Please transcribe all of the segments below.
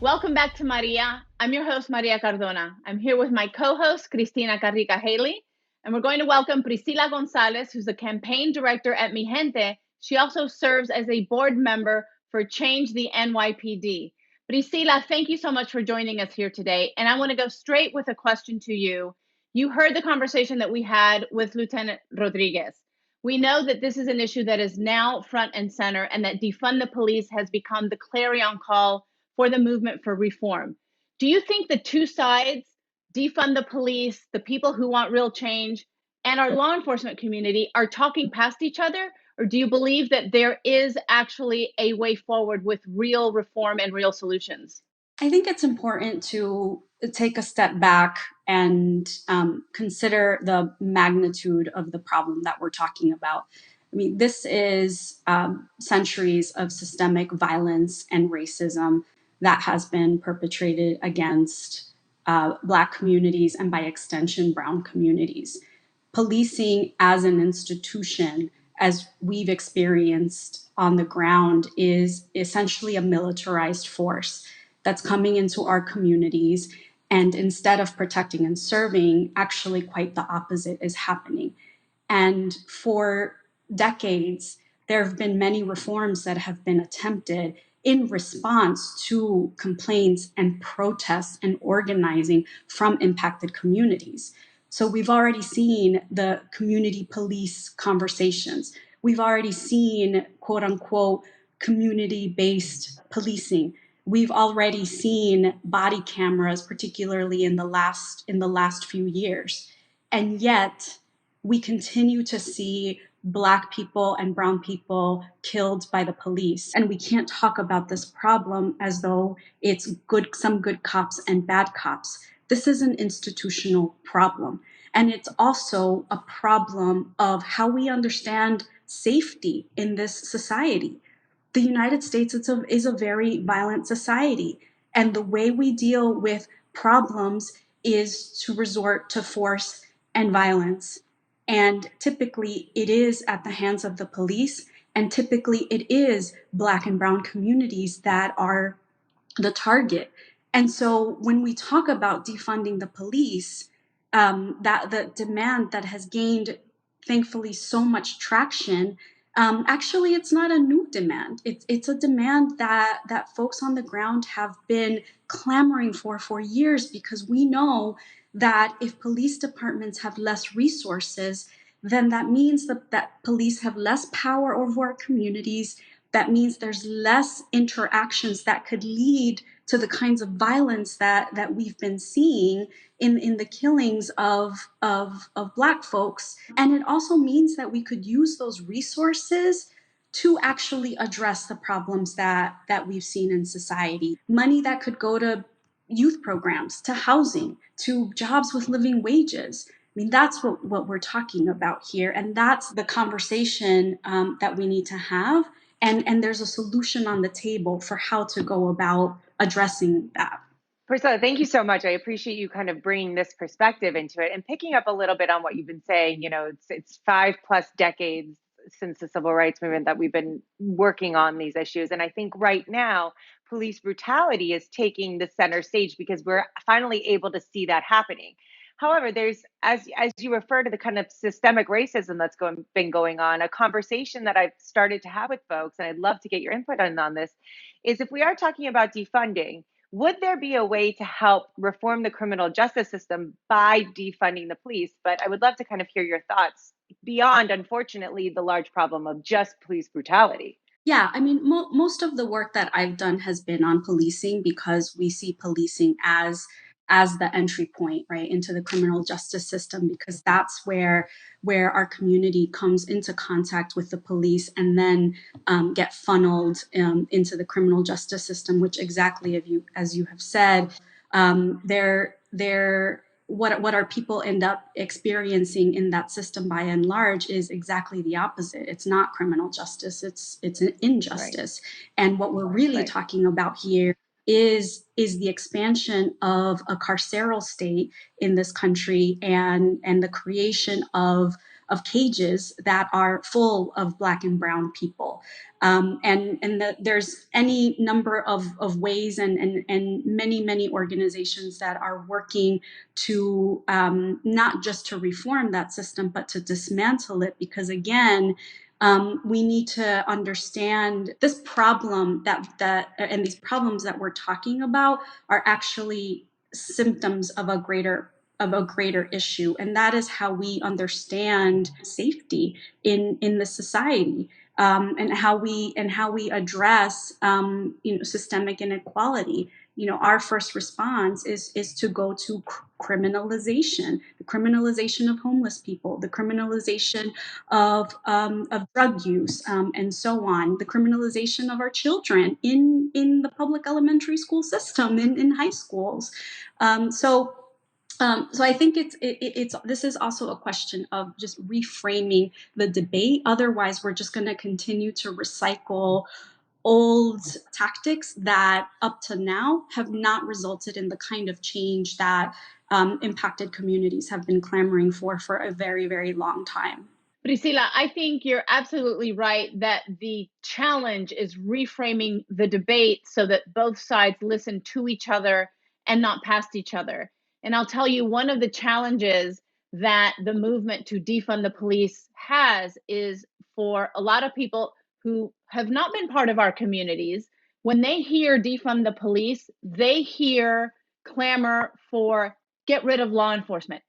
Welcome back to Maria. I'm your host, Maria Cardona. I'm here with my co-host, CHRISTINA Haley, and we're going to welcome Priscilla Gonzalez, who's the campaign director at Mijente. She also serves as a board member for Change the NYPD. Priscilla, thank you so much for joining us here today. And I want to go straight with a question to you. You heard the conversation that we had with Lieutenant Rodriguez. We know that this is an issue that is now front and center, and that Defund the Police has become the clarion call for the movement for reform. Do you think the two sides, defund the police, the people who want real change, and our law enforcement community are talking past each other? Or do you believe that there is actually a way forward with real reform and real solutions? I think it's important to take a step back and consider the magnitude of the problem that we're talking about. I mean, this is centuries of systemic violence and racism that has been perpetrated against Black communities and, by extension, Brown communities. Policing as an institution, as we've experienced on the ground, is essentially a militarized force that's coming into our communities. And instead of protecting and serving, actually quite the opposite is happening. And for decades, there have been many reforms that have been attempted in response to complaints and protests and organizing from impacted communities. So we've already seen the community police conversations. We've already seen, quote unquote, community-based policing. We've already seen body cameras, particularly in the last few years. And yet we continue to see Black people and Brown people killed by the police. And we can't talk about this problem as though it's some good cops and bad cops. This is an institutional problem. And it's also a problem of how we understand safety in this society. The United States is a very violent society. And the way we deal with problems is to resort to force and violence. And typically it is at the hands of the police. And typically it is Black and Brown communities that are the target. And so when we talk about defunding the police, that the demand that has gained, thankfully, so much traction, actually, it's not a new demand. It's a demand that folks on the ground have been clamoring for years, because we know that if police departments have less resources, then that means that police have less power over our communities. That means there's less interactions that could lead to the kinds of violence that we've been seeing in the killings of Black folks. And it also means that we could use those resources to actually address the problems that we've seen in society. Money that could go to youth programs, to housing, to jobs with living wages. I mean, that's what we're talking about here. And that's the conversation that we need to have. And there's a solution on the table for how to go about addressing that. Priscilla, thank you so much. I appreciate you kind of bringing this perspective into it and picking up a little bit on what you've been saying. You know, it's 5+ decades since the civil rights movement that we've been working on these issues. And I think right now, police brutality is taking the center stage because we're finally able to see that happening. However, there's, as you refer to the kind of systemic racism that's been going on, a conversation that I've started to have with folks, and I'd love to get your input on this, is if we are talking about defunding, would there be a way to help reform the criminal justice system by defunding the police? But I would love to kind of hear your thoughts beyond, unfortunately, the large problem of just police brutality. Yeah, I mean, most of the work that I've done has been on policing, because we see policing as the entry point, right, into the criminal justice system, because that's where our community comes into contact with the police and then get funneled into the criminal justice system, which exactly as you have said, they're what our people end up experiencing in that system by and large is exactly the opposite. It's not criminal justice, it's an injustice. Right. And what we're really talking about here is the expansion of a carceral state in this country, and the creation of of cages that are full of Black and brown people. There's any number of ways and many organizations that are working to not just to reform that system, but to dismantle it. Because again, we need to understand this problem and these problems that we're talking about are actually symptoms of a greater issue, and that is how we understand safety in the society, and how we address systemic inequality. Our first response is to go to criminalization, the criminalization of homeless people, the criminalization of drug use, and so on, the criminalization of our children in the public elementary school system, in high schools. So I think this is also a question of just reframing the debate. Otherwise, we're just going to continue to recycle old tactics that up to now have not resulted in the kind of change that impacted communities have been clamoring for a very, very long time. Priscilla, I think you're absolutely right that the challenge is reframing the debate so that both sides listen to each other and not past each other. And I'll tell you, one of the challenges that the movement to defund the police has is for a lot of people who have not been part of our communities, when they hear defund the police, they hear clamor for get rid of law enforcement,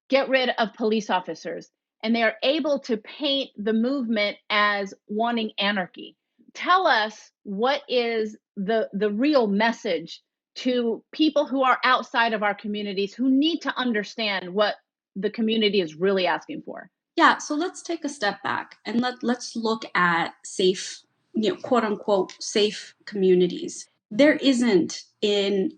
get rid of police officers, and they are able to paint the movement as wanting anarchy. Tell us, what is the real message to people who are outside of our communities who need to understand what the community is really asking for? Yeah, so let's take a step back and let's look at safe, quote unquote, safe communities. There isn't an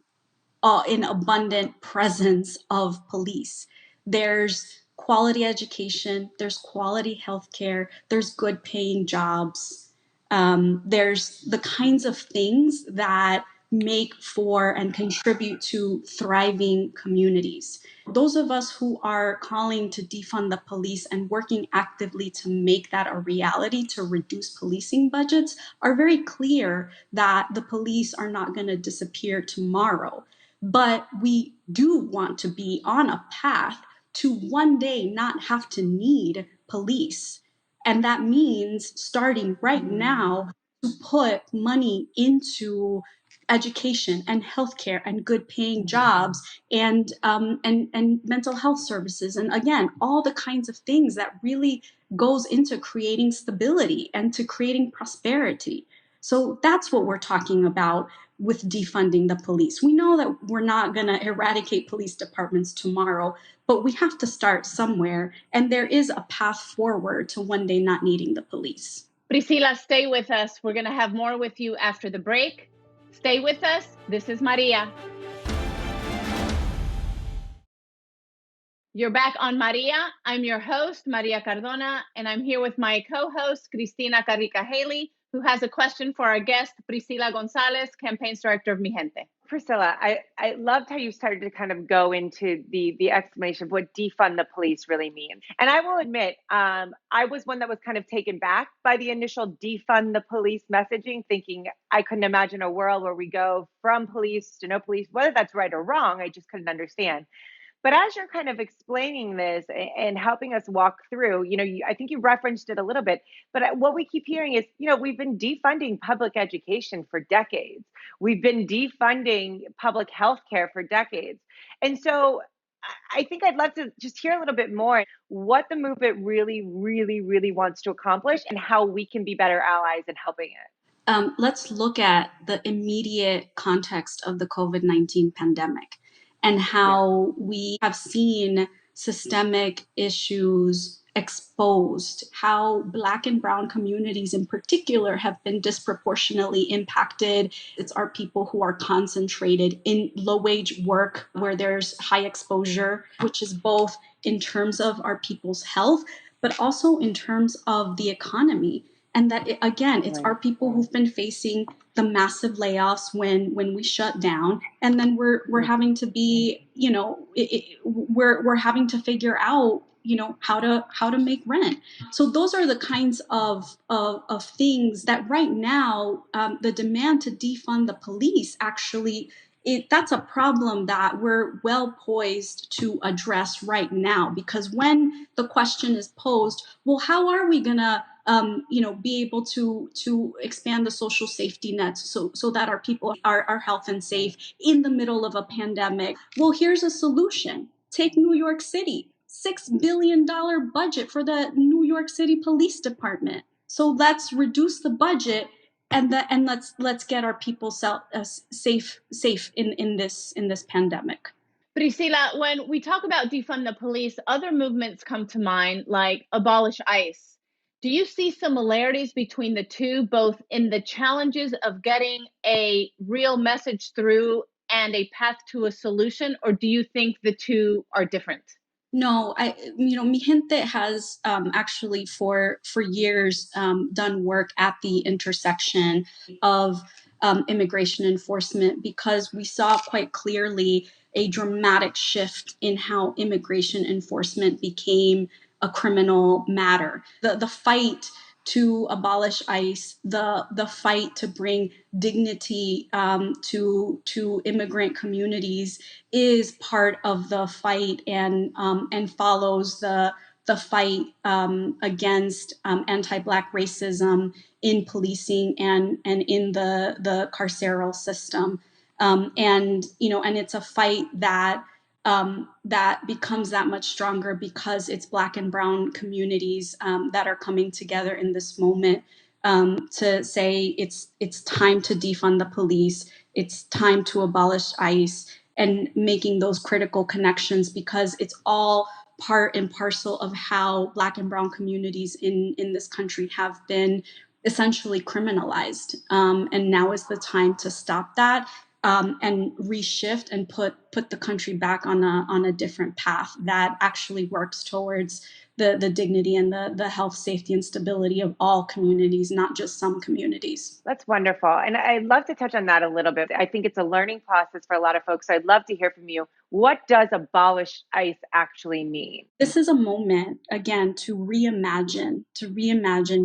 abundant presence of police. There's quality education, there's quality healthcare, there's good paying jobs. There's the kinds of things that make for and contribute to thriving communities. Those of us who are calling to defund the police and working actively to make that a reality, to reduce policing budgets, are very clear that the police are not going to disappear tomorrow. But we do want to be on a path to one day not have to need police. And that means starting right now to put money into education and healthcare and good paying jobs and mental health services. And again, all the kinds of things that really goes into creating stability and to creating prosperity. So that's what we're talking about with defunding the police. We know that we're not going to eradicate police departments tomorrow, but we have to start somewhere. And there is a path forward to one day not needing the police. Priscilla, stay with us. We're going to have more with you after the break. Stay with us. This is Maria. You're back on Maria. I'm your host, Maria Cardona, and I'm here with my co-host, Cristina Carrica Haley, who has a question for our guest, Priscilla Gonzalez, Campaigns Director of Mijente. Priscilla, I loved how you started to kind of go into the explanation of what defund the police really means. And I will admit, I was one that was kind of taken back by the initial defund the police messaging, thinking I couldn't imagine a world where we go from police to no police. Whether that's right or wrong, I just couldn't understand. But as you're kind of explaining this and helping us walk through, I think you referenced it a little bit, but what we keep hearing is, we've been defunding public education for decades. We've been defunding public health care for decades. And so I think I'd love to just hear a little bit more what the movement really, really, really wants to accomplish and how we can be better allies in helping it. Let's look at the immediate context of the COVID-19 pandemic and how we have seen systemic issues exposed, how Black and brown communities in particular have been disproportionately impacted. It's our people who are concentrated in low-wage work where there's high exposure, which is both in terms of our people's health, but also in terms of the economy. And that, it's our people who've been facing the massive layoffs when we shut down. And then we're having to be, we're having to figure out, how to make rent. So those are the kinds of things that right now, the demand to defund the police actually, that's a problem that we're well poised to address right now, because when the question is posed, well, how are we gonna be able to expand the social safety nets so that our people are health and safe in the middle of a pandemic? Well, here's a solution. Take New York City, $6 billion budget for the New York City Police Department. So let's reduce the budget and let's get our people safe in this pandemic. Priscilla, when we talk about defund the police, other movements come to mind, like abolish ICE. Do you see similarities between the two, both in the challenges of getting a real message through and a path to a solution, or do you think the two are different? No, Mijente has actually for years done work at the intersection of immigration enforcement, because we saw quite clearly a dramatic shift in how immigration enforcement became a criminal matter. The fight to abolish ICE, the fight to bring dignity to immigrant communities is part of the fight, and follows the fight against anti-Black racism in policing and in the carceral system, and it's a fight that that becomes that much stronger because it's Black and Brown communities that are coming together in this moment to say it's time to defund the police, it's time to abolish ICE, and making those critical connections, because it's all part and parcel of how Black and Brown communities in this country have been essentially criminalized. And now is the time to stop that, and reshift and put the country back on a different path that actually works towards the dignity and the health, safety, and stability of all communities, not just some communities. That's wonderful. And I'd love to touch on that a little bit. I think it's a learning process for a lot of folks. So I'd love to hear from you. What does abolish ICE actually mean? This is a moment, again, to reimagine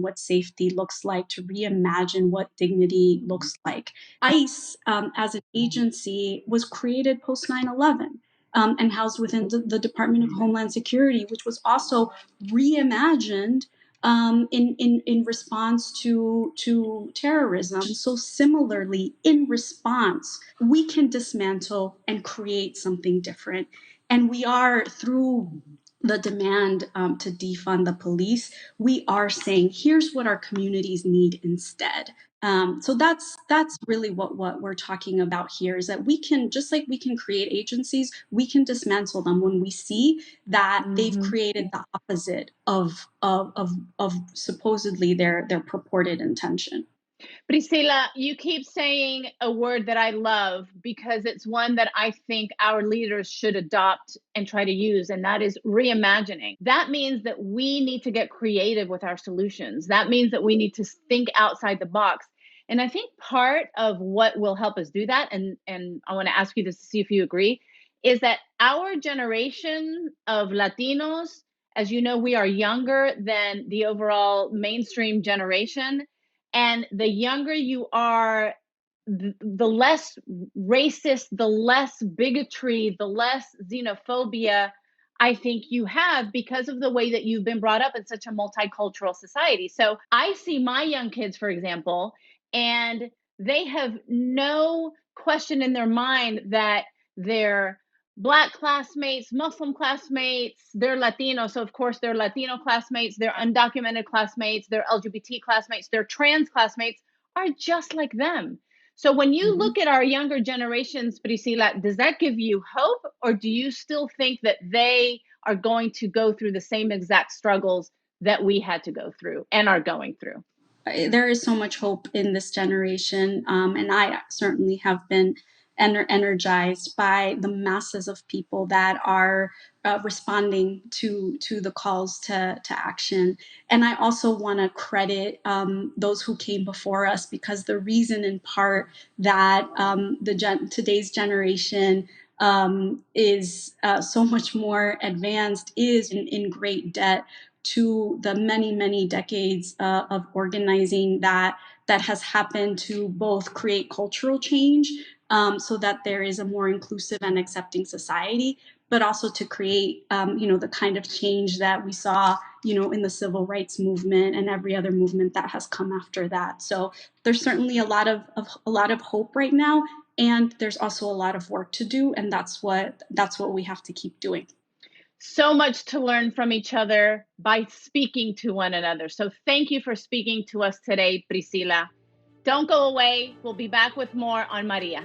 what safety looks like, to reimagine what dignity looks like. ICE, as an agency, was created post 9/11. And housed within the Department of Homeland Security, which was also reimagined in response to terrorism. So similarly, in response, we can dismantle and create something different. And we are, through the demand to defund the police, we are saying, here's what our communities need instead. So that's really what we're talking about here, is that we can, just like we can create agencies, we can dismantle them when we see that they've created the opposite of supposedly their purported intention. Priscilla, you keep saying a word that I love, because it's one that I think our leaders should adopt and try to use, and that is reimagining. That means that we need to get creative with our solutions. That means that we need to think outside the box. And I think part of what will help us do that, and I want to ask you this to see if you agree, is that our generation of Latinos, as you know, we are younger than the overall mainstream generation. And the younger you are, the less racist, the less bigotry, the less xenophobia I think you have, because of the way that you've been brought up in such a multicultural society. So I see my young kids, for example, and they have no question in their mind that they're Black classmates, Muslim classmates, they're Latino. So, of course, they're Latino classmates, they're undocumented classmates, they're LGBT classmates, they're trans classmates are just like them. So, when you look at our younger generations, Priscilla, does that give you hope? Or do you still think that they are going to go through the same exact struggles that we had to go through and are going through? There is so much hope in this generation. And I certainly have been energized by the masses of people that are responding to the calls to action. And I also want to credit those who came before us, because the reason in part that today's generation is so much more advanced, is in great debt to the many, many decades of organizing that has happened to both create cultural change so that there is a more inclusive and accepting society, but also to create, the kind of change that we saw, in the civil rights movement and every other movement that has come after that. So there's certainly a lot of hope right now, and there's also a lot of work to do, and that's what we have to keep doing. So much to learn from each other by speaking to one another. So thank you for speaking to us today, Priscilla. Don't go away. We'll be back with more on Maria.